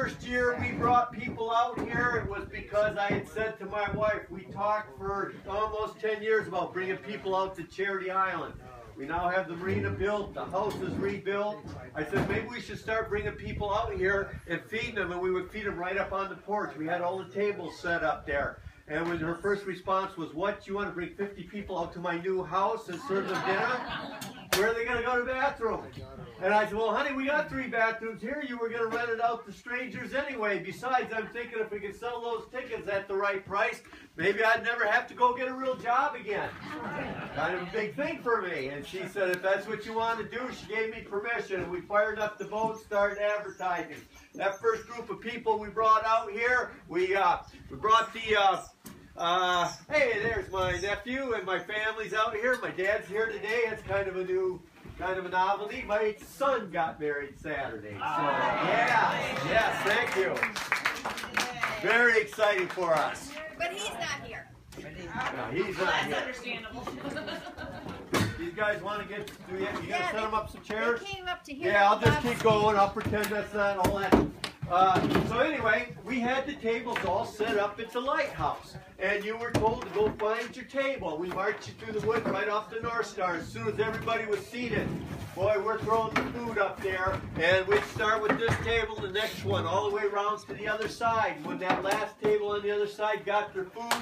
first year we brought people out here, it was because I had said to my wife, we talked for almost 10 years about bringing people out to Charity Island. We now have the marina built, the house is rebuilt. I said maybe we should start bringing people out here and feeding them, and we would feed them right up on the porch. We had all the tables set up there. And when her first response was, what, you want to bring 50 people out to my new house and serve them dinner? Where are they going to go to the bathroom? And I said, well, honey, we got 3 bathrooms here. You were going to rent it out to strangers anyway. Besides, I'm thinking if we could sell those tickets at the right price, maybe I'd never have to go get a real job again. Kind of a big thing for me. And she said, if that's what you want to do, she gave me permission. And we fired up the boat, started advertising. That first group of people we brought out here, we brought the, hey, there's my nephew and my family's out here. My dad's here today. It's kind of a novelty. My son got married Saturday. So, yeah, yes, thank you. Very exciting for us. But he's not here. No, he's not here. That's understandable. These guys want to get, you going to set them up some chairs? They came up to here. Yeah, I'll just keep going. I'll pretend that's not all that. So anyway, we had the tables all set up at the lighthouse, and you were told to go find your table. We marched you through the woods right off the North Star as soon as everybody was seated. Boy, we're throwing the food up there, and we'd start with this table, the next one, all the way around to the other side. When that last table on the other side got their food,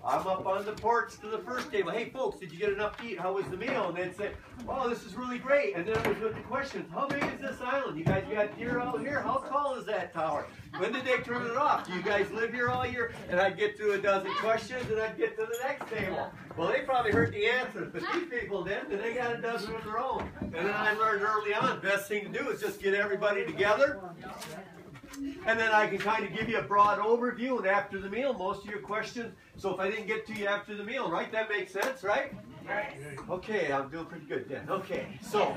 I'm up on the porch to the first table. Hey, folks, did you get enough to eat? How was the meal? And they'd say, oh, this is really great. And then it was with the questions, how big is this island? You guys got deer out here? How tall is that tower? When did they turn it off? Do you guys live here all year? And I'd get through a dozen questions, and I'd get to the next table. Well, they probably heard the answers, but these people didn't, and they got a dozen of their own. And then I learned early on, best thing to do is just get everybody together. And then I can kind of give you a broad overview, and after the meal, most of your questions. So if I didn't get to you after the meal, right? That makes sense, right? Okay, I'm doing pretty good then. Okay, so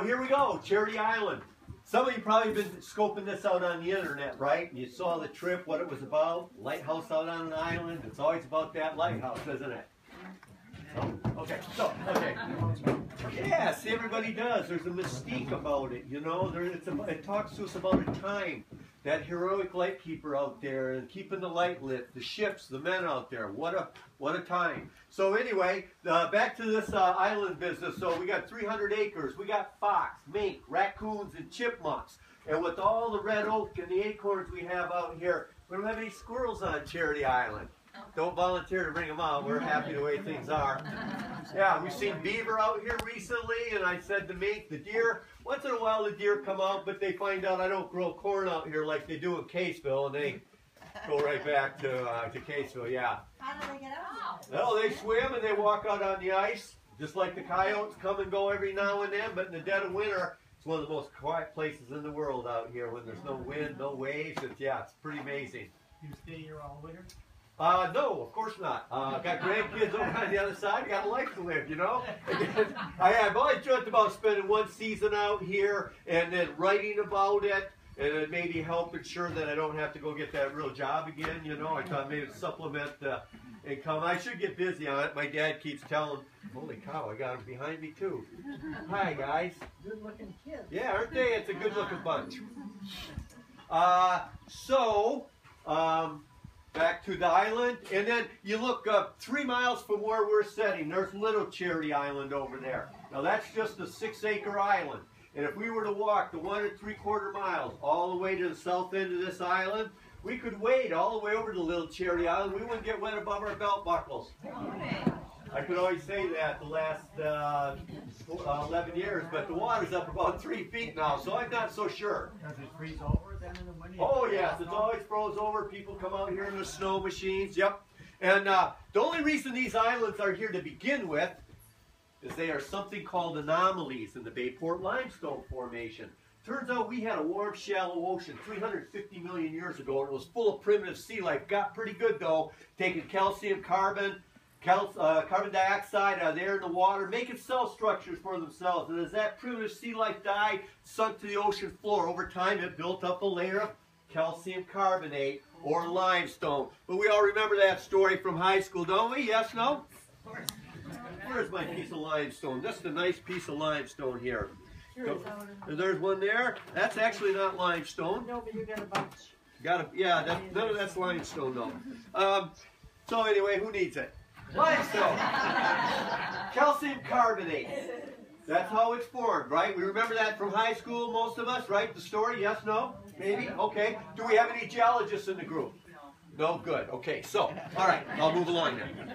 here we go, Charity Island. Some of you probably been scoping this out on the internet, right? You saw the trip, what it was about. Lighthouse out on an island. It's always about that lighthouse, isn't it? Okay. Yes, everybody does. There's a mystique about it, you know. It talks to us about a time, that heroic light keeper out there and keeping the light lit, the ships, the men out there. What a time. So anyway, back to this island business. So we got 300 acres. We got fox, mink, raccoons, and chipmunks. And with all the red oak and the acorns we have out here, we don't have any squirrels on Charity Island. Don't volunteer to bring them out. We're happy the way things are. Yeah, we've seen beaver out here recently, and I said to mink, the deer, once in a while the deer come out, but they find out I don't grow corn out here like they do in Caseville, and they go right back to Caseville, yeah. How do they get out? Well, they swim and they walk out on the ice, just like the coyotes come and go every now and then, but in the dead of winter, it's one of the most quiet places in the world out here when there's no wind, no waves. It's pretty amazing. You stay here all winter? No, of course not. I've got grandkids over on the other side. I got a life to live, you know. I've always dreamt about spending one season out here and then writing about it, and then maybe help ensure that I don't have to go get that real job again, you know. I thought maybe supplement the income. I should get busy on it. My dad keeps telling, holy cow, I got them behind me too. Hi, guys. Good looking kids. Yeah, aren't they? It's a good looking bunch. Back to the island, and then you look up 3 miles from where we're sitting. There's Little Charity Island over there. Now that's just a 6-acre island, and if we were to walk the 1 3/4 miles all the way to the south end of this island, we could wade all the way over to Little Charity Island. We wouldn't get wet above our belt buckles. I could always say that the last 11 years, but the water's up about 3 feet now, so I'm not so sure. Does it freeze over then in the winter? Oh yes, it's always froze over. People come out here in the snow machines, yep. And the only reason these islands are here to begin with is they are something called anomalies in the Bayport Limestone Formation. Turns out we had a warm, shallow ocean 350 million years ago, and it was full of primitive sea life. Got pretty good though, taking calcium, carbon dioxide out of there in the water, making cell structures for themselves. And as that primitive sea life died, sunk to the ocean floor, over time it built up a layer of calcium carbonate or limestone. But we all remember that story from high school, don't we? Yes, no? Where's my piece of limestone? This is a nice piece of limestone here. There's one there. That's actually not limestone. No, but you got a bunch. Yeah, none of that's limestone though. So anyway, who needs it? Limestone. Calcium carbonate. That's how it's formed, right? We remember that from high school, most of us, right? The story, yes, no? Maybe? Okay. Do we have any geologists in the group? No? Good. Okay, so, all right, I'll move along then.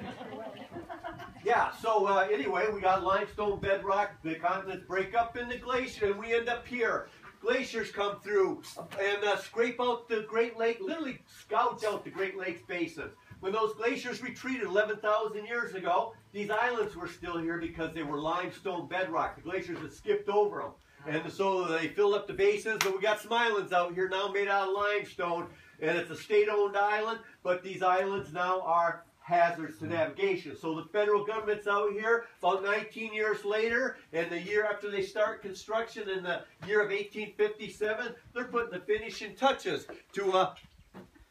Yeah, so anyway, we got limestone bedrock. The continents break up in the glacier, and we end up here. Glaciers come through and scrape out the Great Lake, literally scout out the Great Lakes basin. When those glaciers retreated 11,000 years ago, these islands were still here because they were limestone bedrock. The glaciers had skipped over them. And so they filled up the basins, but we got some islands out here now made out of limestone, and it's a state-owned island, but these islands now are hazards to navigation. So the federal government's out here about 19 years later, and the year after they start construction in the year of 1857, they're putting the finishing touches to a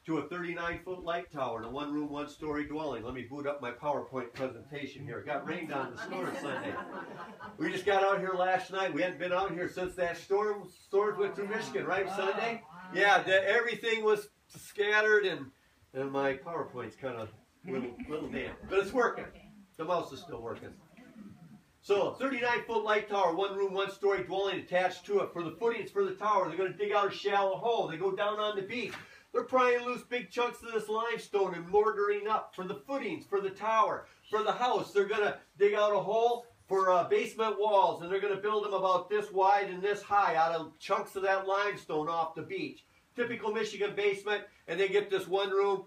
39-foot light tower and a one-room, one-story dwelling. Let me boot up my PowerPoint presentation here. It got rained on the storm Sunday. We just got out here last night. We hadn't been out here since that storms went through Michigan, right, Sunday? Yeah, everything was scattered, and my PowerPoint's kind of little damp. But it's working. The mouse is still working. So, 39-foot light tower, one-room, one-story dwelling attached to it. For the footings for the tower, they're going to dig out a shallow hole. They go down on the beach. They're prying loose big chunks of this limestone and mortaring up for the footings, for the tower, for the house. They're going to dig out a hole for basement walls, and they're going to build them about this wide and this high out of chunks of that limestone off the beach. Typical Michigan basement, and they get this one-room,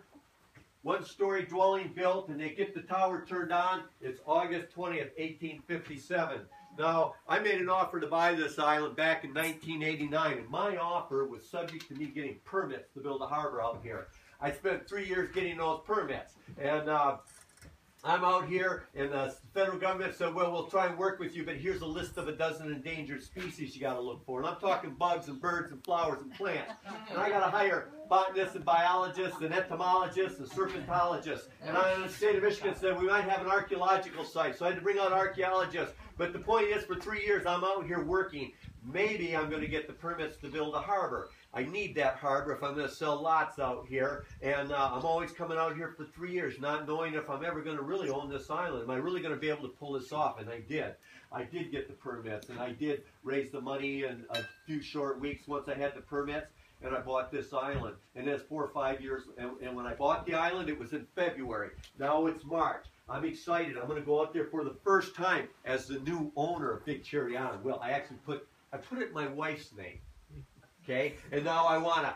one-story dwelling built, and they get the tower turned on. It's August 20th, 1857. Now, I made an offer to buy this island back in 1989, and my offer was subject to me getting permits to build a harbor out here. I spent 3 years getting those permits, and I'm out here, and the federal government said, well, we'll try and work with you, but here's a list of a dozen endangered species you got to look for. And I'm talking bugs and birds and flowers and plants. And I got to hire botanists and biologists and entomologists and serpentologists. And the state of Michigan said we might have an archaeological site, so I had to bring out archaeologists. But the point is, for 3 years, I'm out here working. Maybe I'm going to get the permits to build a harbor. I need that harbor if I'm going to sell lots out here, and I'm always coming out here for 3 years, not knowing if I'm ever going to really own this island. Am I really going to be able to pull this off? And I did. I did get the permits, and I did raise the money in a few short weeks once I had the permits, and I bought this island. And it's 4 or 5 years, and when I bought the island, it was in February. Now it's March. I'm excited. I'm going to go out there for the first time as the new owner of Big Cherry Island. Well, I actually put it in my wife's name. Okay, and now I wanna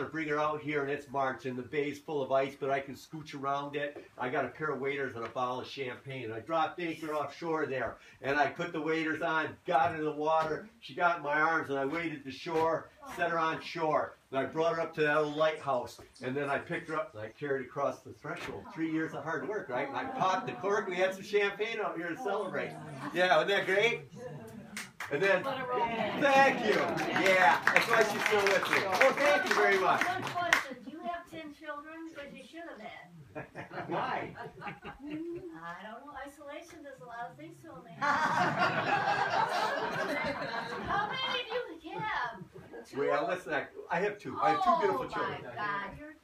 bring her out here, and it's March, and the bay's full of ice, but I can scooch around it. I got a pair of waders and a bottle of champagne. I dropped anchor offshore there, and I put the waders on, got in the water. She got in my arms, and I waded to shore, set her on shore. And I brought her up to that old lighthouse, and then I picked her up, and I carried her across the threshold. 3 years of hard work, right? And I popped the cork, and we had some champagne out here to celebrate. Yeah, wasn't that great? And then, thank you. Yeah, that's why she's still with me. Well, thank you very much. One question. Do you have 10 children? Because you should have had. Why? I don't know. Isolation does a lot of things to a man. How many do you have? 2? Well, that's not. I have 2. I have 2 beautiful children. Oh my God, you're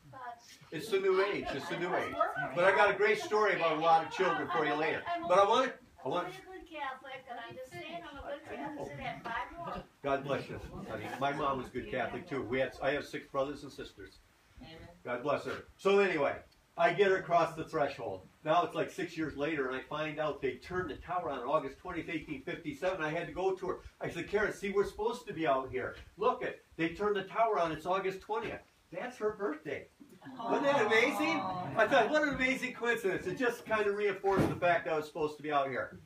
It's the new age. It's the new age. But I got a great story about a lot of children for you later. But I want. I'm a good Catholic, and I'm just saying I'm a good Catholic. Should have 5 more. God bless you, honey. My mom was a good Catholic too. I have 6 brothers and sisters. God bless her. So anyway, I get her across the threshold. Now it's like 6 years later, and I find out they turned the tower on August 20th, 1857. I had to go to her. I said, Karen, see, we're supposed to be out here. Look it. They turned the tower on. It's August 20th. That's her birthday. Wasn't that amazing? I thought, what an amazing coincidence. It just kind of reinforced the fact I was supposed to be out here.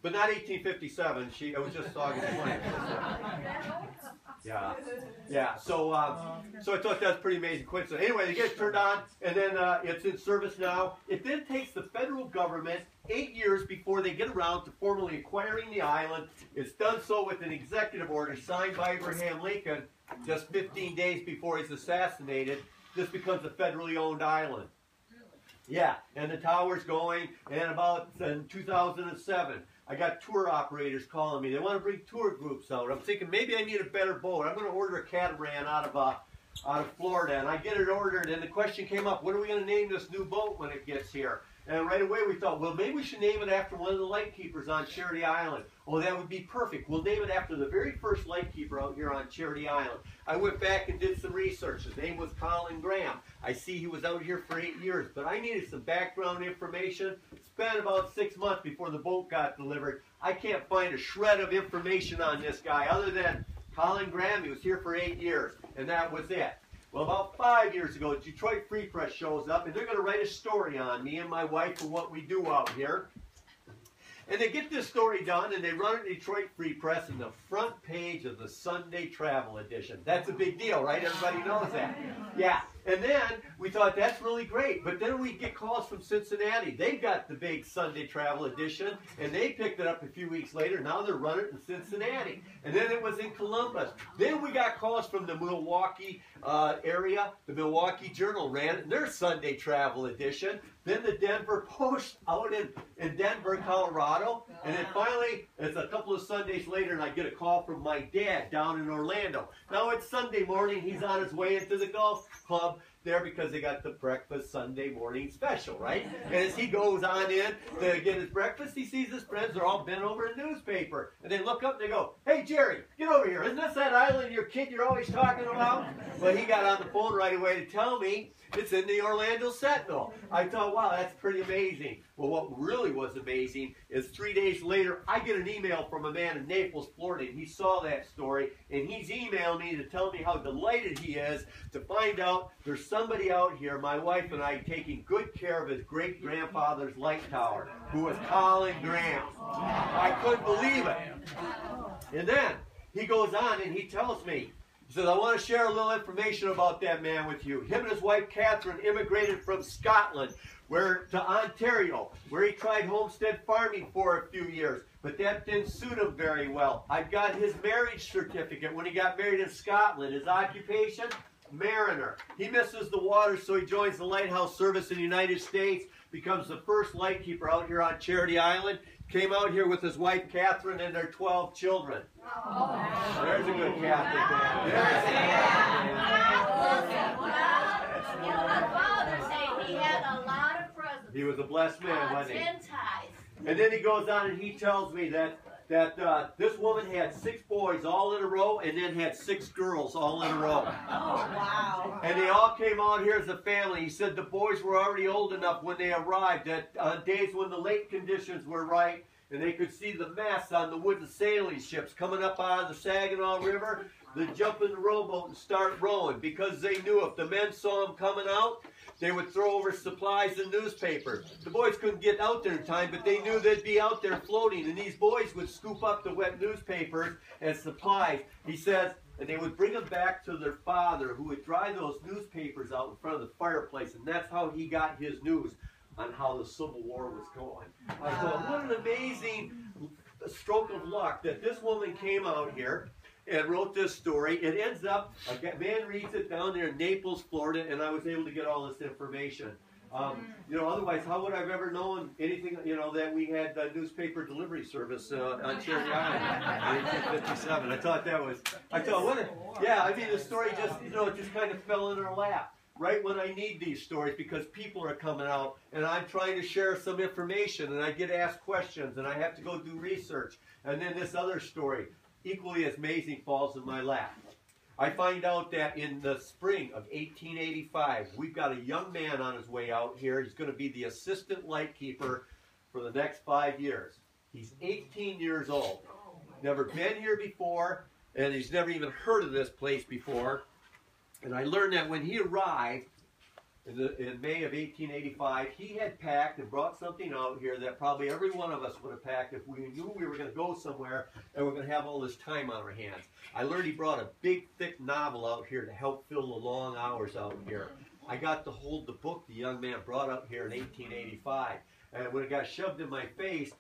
But not 1857. It was just August 20th. Yeah. So I thought that was pretty amazing coincidence. Anyway, they get it turned on, and then it's in service now. It then takes the federal government 8 years before they get around to formally acquiring the island. It's done so with an executive order signed by Abraham Lincoln just 15 days before he's assassinated. This becomes a federally owned island. Yeah, and the tower's going, and about in 2007, I got tour operators calling me. They want to bring tour groups out. I'm thinking maybe I need a better boat. I'm going to order a catamaran out of Florida, and I get it ordered, and the question came up, what are we going to name this new boat when it gets here? And right away we thought, well, maybe we should name it after one of the lightkeepers on Charity Island. Oh, that would be perfect. We'll name it after the very first lightkeeper out here on Charity Island. I went back and did some research. His name was Colin Graham. I see he was out here for 8 years, but I needed some background information. Spent about 6 months before the boat got delivered. I can't find a shred of information on this guy other than Colin Graham. He was here for 8 years, and that was it. Well, about 5 years ago, Detroit Free Press shows up, and they're going to write a story on me and my wife for what we do out here. And they get this story done, and they run it in Detroit Free Press in the front page of the Sunday Travel Edition. That's a big deal, right? Everybody knows that. Yeah. And then we thought, that's really great. But then we get calls from Cincinnati. They've got the big Sunday Travel Edition, and they picked it up a few weeks later. Now they're running it in Cincinnati. And then it was in Columbus. Then we got calls from the Milwaukee area. The Milwaukee Journal ran it in their Sunday Travel Edition. Then the Denver Post out in Denver, Colorado. And then finally, it's a couple of Sundays later, and I get a call from my dad down in Orlando. Now it's Sunday morning. He's on his way into the golf club there because they got the breakfast Sunday morning special, right? And as he goes on in to get his breakfast, he sees his friends are all bent over a newspaper. And they look up and they go, hey, Jerry, get over here. Isn't this that island your kid you're always talking about? Well, he got on the phone right away to tell me it's in the Orlando Sentinel. I thought, wow, that's pretty amazing. Well, what really was amazing is 3 days later, I get an email from a man in Naples, Florida, and he saw that story, and he's emailed me to tell me how delighted he is to find out there's somebody out here, my wife and I, taking good care of his great-grandfather's light tower, who was Colin Graham. I couldn't believe it. And then he goes on and he tells me, he says, I want to share a little information about that man with you. Him and his wife, Catherine, immigrated from Scotland to Ontario, where he tried homestead farming for a few years, but that didn't suit him very well. I've got his marriage certificate when he got married in Scotland. His occupation, mariner. He misses the water, so he joins the lighthouse service in the United States, becomes the first lightkeeper out here on Charity Island, came out here with his wife, Catherine, and their 12 children. Oh, there's a good Catholic man. There's a Catholic man. You know, my father said he had a lot of presents. He was a blessed man, wasn't he? 10 ties. And then he goes on and he tells me that this woman had 6 boys all in a row and then had 6 girls all in a row. Oh, wow. And they all came out here as a family. He said the boys were already old enough when they arrived, that on days when the lake conditions were right and they could see the masts on the wooden sailing ships coming up out of the Saginaw River, they'd jump in the rowboat and start rowing because they knew if the men saw them coming out, they would throw over supplies and newspapers. The boys couldn't get out there in time, but they knew they'd be out there floating, and these boys would scoop up the wet newspapers and supplies. He says, and they would bring them back to their father, who would dry those newspapers out in front of the fireplace, and that's how he got his news on how the Civil War was going. I thought, what an amazing stroke of luck that this woman came out here and wrote this story. It ends up, a man reads it down there in Naples, Florida, and I was able to get all this information. You know, otherwise, how would I have ever known anything, you know, that we had a newspaper delivery service on Charity Island in 1857. I thought, what a, yeah, I mean, the story just, you know, it just kind of fell in our lap. Right when I need these stories because people are coming out and I'm trying to share some information and I get asked questions and I have to go do research. And then this other story, equally as amazing, falls in my lap. I find out that in the spring of 1885, we've got a young man on his way out here. He's going to be the assistant lightkeeper for the next 5 years. He's 18 years old. Never been here before, and he's never even heard of this place before. And I learned that when he arrived in May of 1885, he had packed and brought something out here that probably every one of us would have packed if we knew we were going to go somewhere and we're going to have all this time on our hands. I learned he brought a big, thick novel out here to help fill the long hours out here. I got to hold the book the young man brought out here in 1885. And when it got shoved in my face,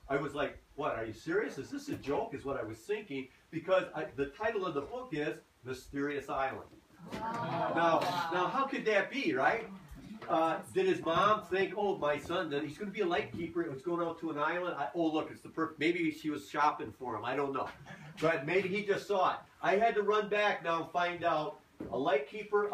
I was like, what, are you serious? Is this a joke, is what I was thinking, because the title of the book is Mysterious Island. Now, how could that be, right? Did his mom think, oh, my son, he's going to be a light keeper. It was going out to an island. Oh, look, it's the perfect. Maybe she was shopping for him. I don't know. But maybe he just saw it. I had to run back now and find out a light keeper.